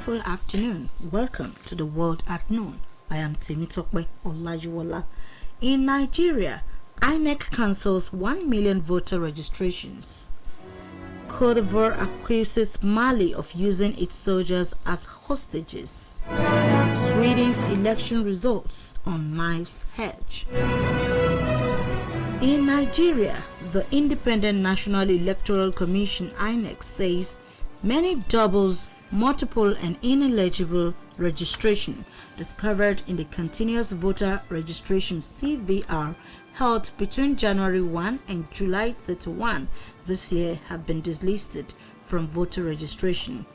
wonderful afternoon. Welcome to the World at Noon. I am Temitope Olajuwola. In Nigeria, INEC cancels 1 million voter registrations. Cote d'Ivoire accuses Mali of using its soldiers as hostages. Sweden's election results on knife's edge. In Nigeria, the Independent National Electoral Commission INEC says many doubles, multiple and ineligible registration discovered in the continuous voter registration CVR held between January 1 and July 31 this year have been delisted from voter registration.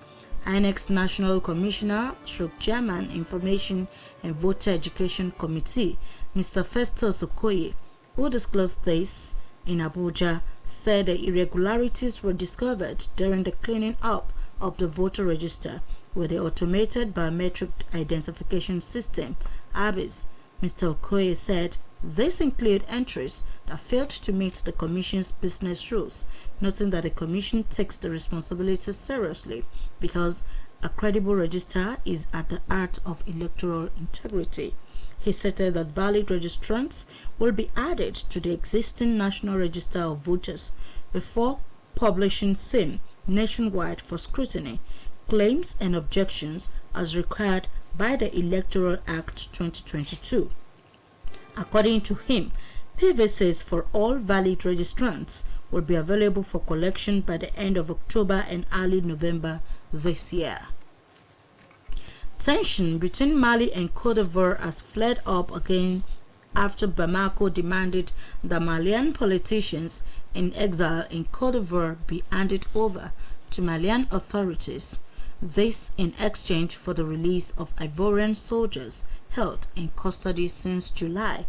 INEC's National Commissioner, Chairman, Information and Voter Education Committee, Mr. Festus Okoye, who disclosed this in Abuja, said the irregularities were discovered during the cleaning up of the voter register with the Automated Biometric Identification System, ABIS. Mr. Okoye said this include entries that failed to meet the Commission's business rules, noting that the Commission takes the responsibility seriously because a credible register is at the heart of electoral integrity. He stated that valid registrants will be added to the existing National Register of Voters before publishing same nationwide for scrutiny, claims and objections as required by the Electoral Act 2022. According to him, PVCs for all valid registrants will be available for collection by the end of October and early November this year. Tension between Mali and Cote d'Ivoire has flared up again after Bamako demanded that Malian politicians in exile in Cote d'Ivoire be handed over to Malian authorities. This in exchange for the release of Ivorian soldiers held in custody since July.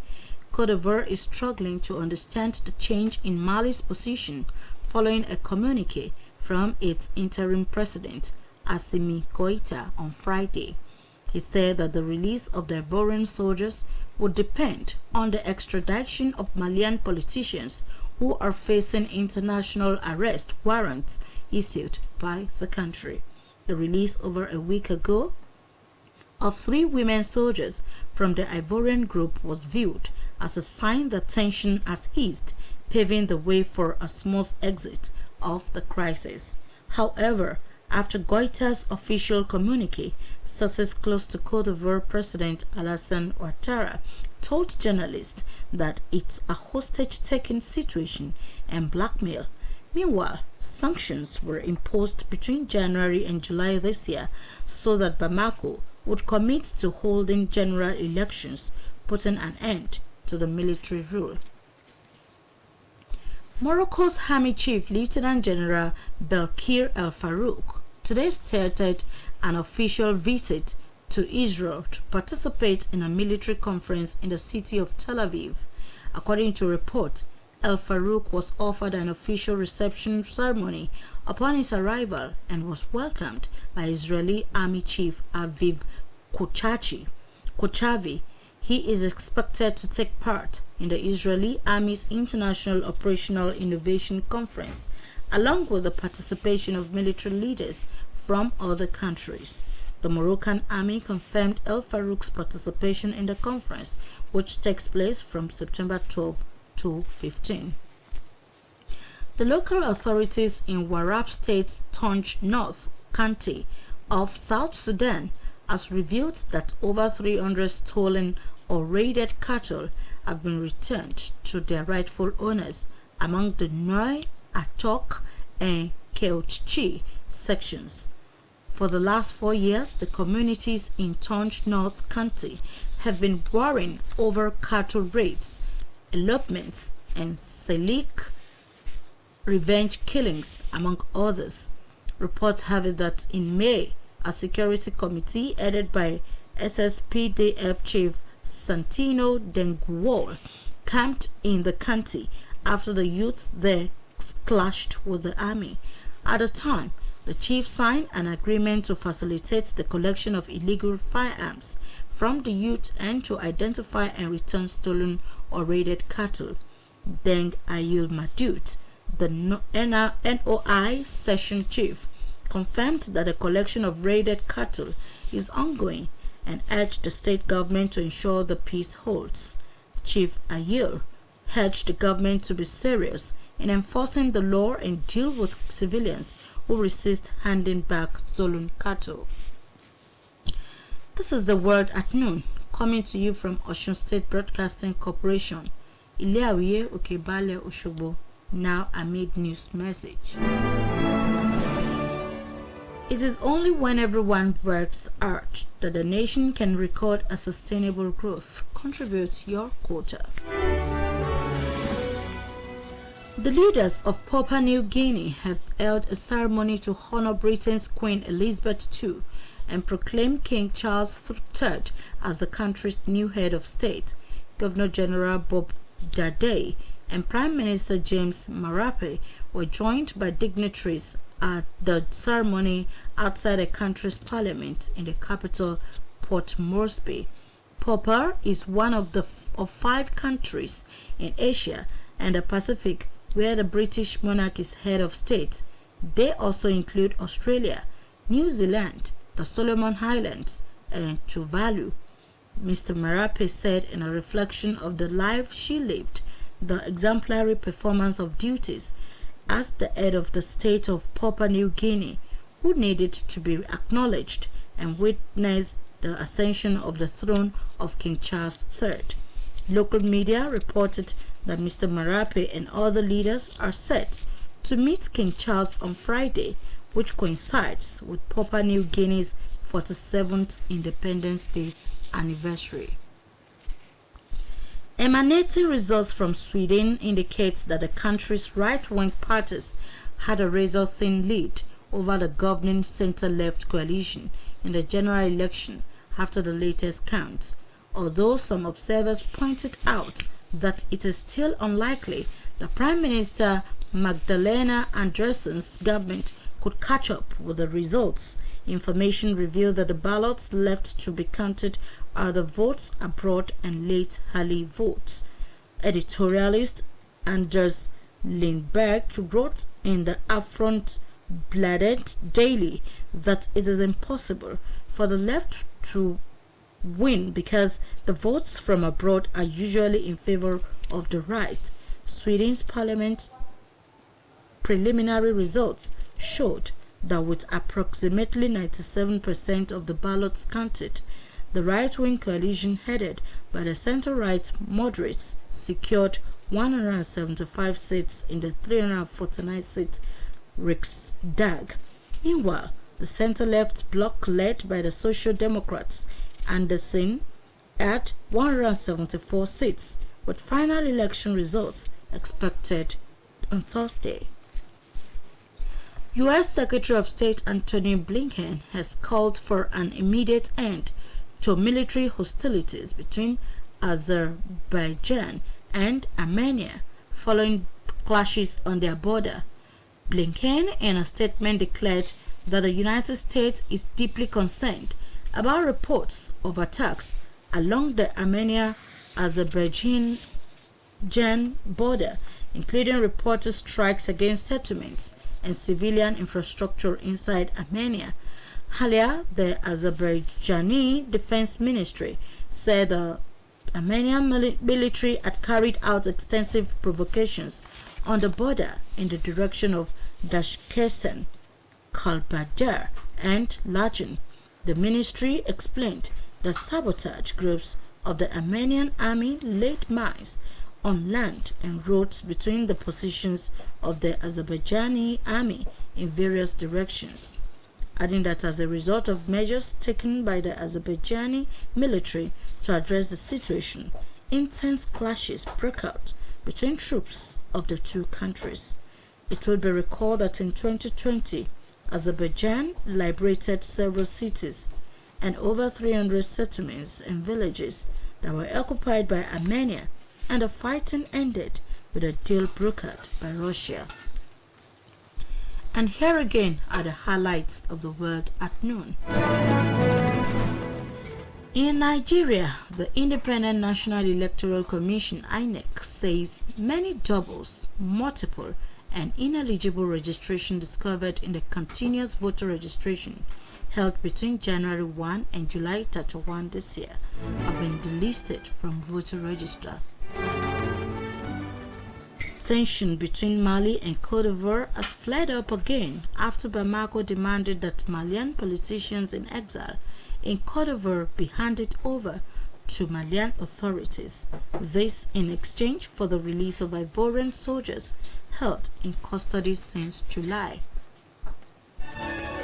Cote d'Ivoire is struggling to understand the change in Mali's position following a communique from its interim president, Assimi Goïta, on Friday. He said that the release of the Ivorian soldiers would depend on the extradition of Malian politicians who are facing international arrest warrants issued by the country. The release over a week ago of 3 women soldiers from the Ivorian group was viewed as a sign that tension has eased, paving the way for a smooth exit of the crisis. However, after Goïta's official communique, sources close to Cote d'Ivoire President Alassane Ouattara told journalists that it's a hostage-taking situation and blackmail. Meanwhile, sanctions were imposed between January and July this year so that Bamako would commit to holding general elections, putting an end to the military rule. Morocco's Army Chief Lieutenant General Belkir El Farouk today started an official visit to Israel to participate in a military conference in the city of Tel Aviv. According to reports, El Farouk was offered an official reception ceremony upon his arrival and was welcomed by Israeli Army Chief Aviv Kochavi. He is expected to take part in the Israeli Army's International Operational Innovation Conference, along with the participation of military leaders from other countries. The Moroccan Army confirmed El Farouk's participation in the conference, which takes place from September 12 to 15. The local authorities in Warrap State's Tonj North County of South Sudan has revealed that over 300 stolen or raided cattle have been returned to their rightful owners among the Noi, Atok, and Keochi sections. For the last 4 years, the communities in Tonj North County have been worrying over cattle raids, elopements, and Salik revenge killings, among others. Reports have it that in May, a security committee headed by SSPDF Chief Santino Denguol camped in the county after the youth there clashed with the army. At the time, the chief signed an agreement to facilitate the collection of illegal firearms from the youth and to identify and return stolen or raided cattle. Deng Ayul Madut, the NOI session chief, confirmed that the collection of raided cattle is ongoing and urged the state government to ensure the peace holds. Chief Ayer urged the government to be serious in enforcing the law and deal with civilians who resist handing back stolen cattle. This is the Word at Noon, coming to you from Osun State Broadcasting Corporation. Ileawiye Okebale Oshogbo, now amid news message. It is only when everyone works hard that the nation can record a sustainable growth. Contribute your quota. The leaders of Papua New Guinea have held a ceremony to honor Britain's Queen Elizabeth II and proclaim King Charles III as the country's new head of state. Governor General Bob Dadei and Prime Minister James Marape were joined by dignitaries at the ceremony outside the country's parliament in the capital, Port Moresby. Papua is one of 5 countries in Asia and the Pacific where the British monarch is head of state. They also include Australia, New Zealand, the Solomon Islands, and Tuvalu. Mr. Marape said in a reflection of the life she lived, the exemplary performance of duties as the head of the state of Papua New Guinea, who needed to be acknowledged and witness the ascension of the throne of King Charles III. Local media reported that Mr. Marape and other leaders are set to meet King Charles on Friday, which coincides with Papua New Guinea's 47th Independence Day anniversary. Emanating results from Sweden indicates that the country's right-wing parties had a razor-thin lead over the governing center-left coalition in the general election after the latest count, although some observers pointed out that it is still unlikely that Prime Minister Magdalena Andersson's government could catch up with the results. Information revealed that the ballots left to be counted are the votes abroad and late early votes. Editorialist Anders Lindberg wrote in the Aftonbladet Daily that it is impossible for the left to win because the votes from abroad are usually in favor of the right. Sweden's parliament's preliminary results showed that with approximately 97% of the ballots counted, the right-wing coalition headed by the center-right moderates secured 175 seats in the 349-seat Riksdag. Meanwhile, the center-left bloc led by the Social Democrats Andersson at 174 seats, with final election results expected on Thursday. U.S. Secretary of State Antony Blinken has called for an immediate end to military hostilities between Azerbaijan and Armenia following clashes on their border. Blinken, in a statement, declared that the United States is deeply concerned about reports of attacks along the Armenia-Azerbaijan border, including reported strikes against settlements and civilian infrastructure inside Armenia. Earlier, the Azerbaijani Defense Ministry said the Armenian military had carried out extensive provocations on the border in the direction of Dashkesen, Kalbadar, and Lajan. The ministry explained that sabotage groups of the Armenian army laid mines on land and roads between the positions of the Azerbaijani army in various directions, adding that as a result of measures taken by the Azerbaijani military to address the situation, intense clashes broke out between troops of the two countries. It would be recalled that in 2020, Azerbaijan liberated several cities and over 300 settlements and villages that were occupied by Armenia, and the fighting ended with a deal brokered by Russia. And here again are the highlights of the World at Noon. In Nigeria, the Independent National Electoral Commission (INEC) says many doubles, multiple, and ineligible registration discovered in the continuous voter registration held between January 1 and July 31 this year have been delisted from voter register. Tension between Mali and Cote d'Ivoire has flared up again after Bamako demanded that Malian politicians in exile in Cote d'Ivoire be handed over to Malian authorities. This in exchange for the release of Ivorian soldiers held in custody since July.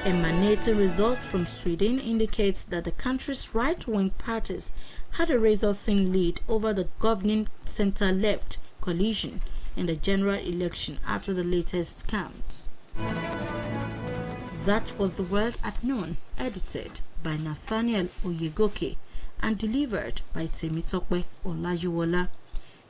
Emanating results from Sweden indicates that the country's right-wing parties had a razor-thin lead over the governing center-left coalition in the general election after the latest counts. That was the World at Noon, edited by Nathaniel Oyegoke and delivered by Temitope Olajuwola.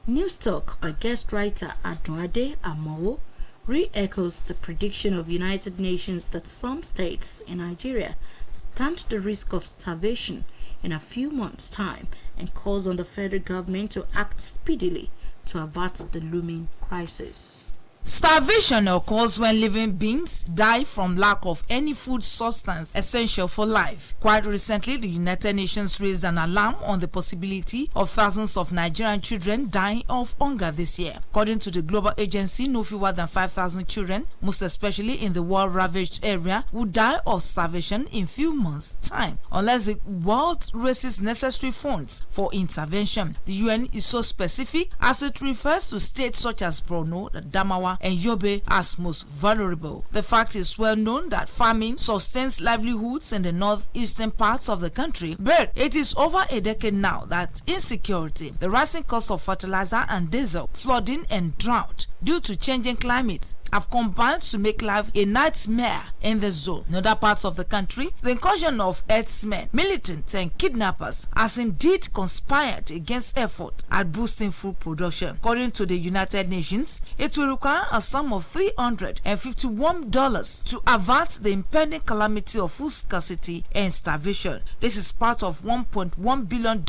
News Talk by guest writer Aduade Amowo re-echoes the prediction of United Nations that some states in Nigeria stand the risk of starvation in a few months' time and calls on the federal government to act speedily to avert the looming crisis. Starvation occurs when living beings die from lack of any food substance essential for life. Quite recently, the United Nations raised an alarm on the possibility of thousands of Nigerian children dying of hunger this year. According to the global agency, no fewer than 5,000 children, most especially in the war-ravaged area, would die of starvation in few months' time unless the world raises necessary funds for intervention. The UN is so specific as it refers to states such as Borno, Adamawa, and Yobe as most vulnerable. The fact is well known that farming sustains livelihoods in the northeastern parts of the country, but it is over a decade now that insecurity, the rising cost of fertilizer and diesel, flooding and drought due to changing climate have combined to make life a nightmare in the zone. In other parts of the country, the incursion of herdsmen, militants and kidnappers has indeed conspired against effort at boosting food production. According to the United Nations, it will require a sum of $351 to avert the impending calamity of food scarcity and starvation. This is part of $1.1 billion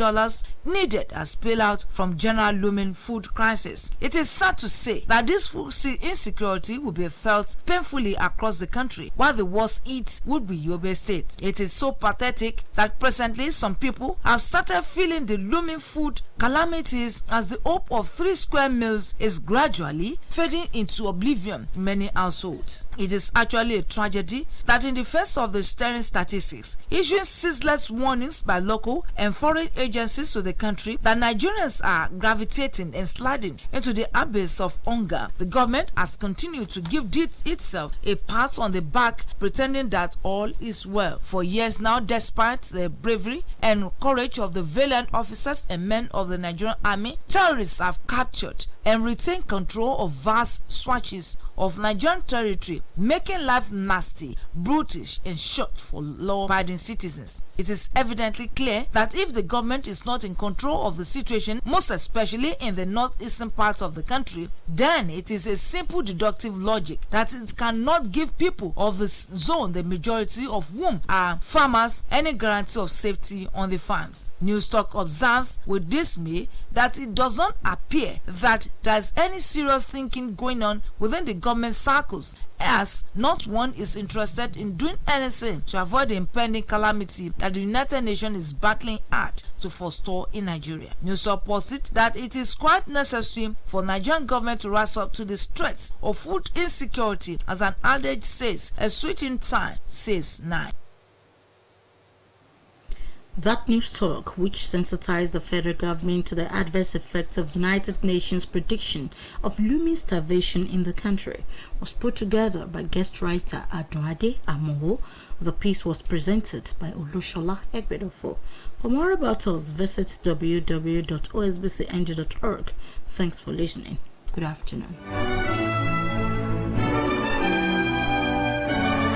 needed as bailout from general looming food crisis. It is sad to say that this food insecurity will be felt painfully across the country, while the worst hit would be Yobe State. It is so pathetic that presently some people have started feeling the looming food calamities as the hope of 3 square meals is gradually fading into oblivion in many households. It is actually a tragedy that in the face of the staring statistics, issuing ceaseless warnings by local and foreign agencies to the country that Nigerians are gravitating and sliding into the abyss of hunger, the government has continued to give itself a pat on the back, pretending that all is well. For years now, despite the bravery and courage of the valiant officers and men of the Nigerian army, terrorists have captured and retained control of vast swatches of Nigerian territory, making life nasty, brutish, and short for law-abiding citizens. It is evidently clear that if the government is not in control of the situation, most especially in the northeastern parts of the country, then it is a simple deductive logic that it cannot give people of the zone, the majority of whom are farmers, any guarantee of safety on the farms. Newstalk observes with dismay that it does not appear that there is any serious thinking going on within the government circles, as not one is interested in doing anything to avoid the impending calamity that the United Nations is battling hard to forestall in Nigeria. Newstalk posted that it is quite necessary for Nigerian government to rise up to the threats of food insecurity, as an adage says, a switch in time saves 9. That news talk, which sensitized the federal government to the adverse effects of United Nations prediction of looming starvation in the country, was put together by guest writer Aduade Amowo. The piece was presented by Olushola Egbedofo. For more about us, visit www.osbcng.org. Thanks for listening. Good afternoon.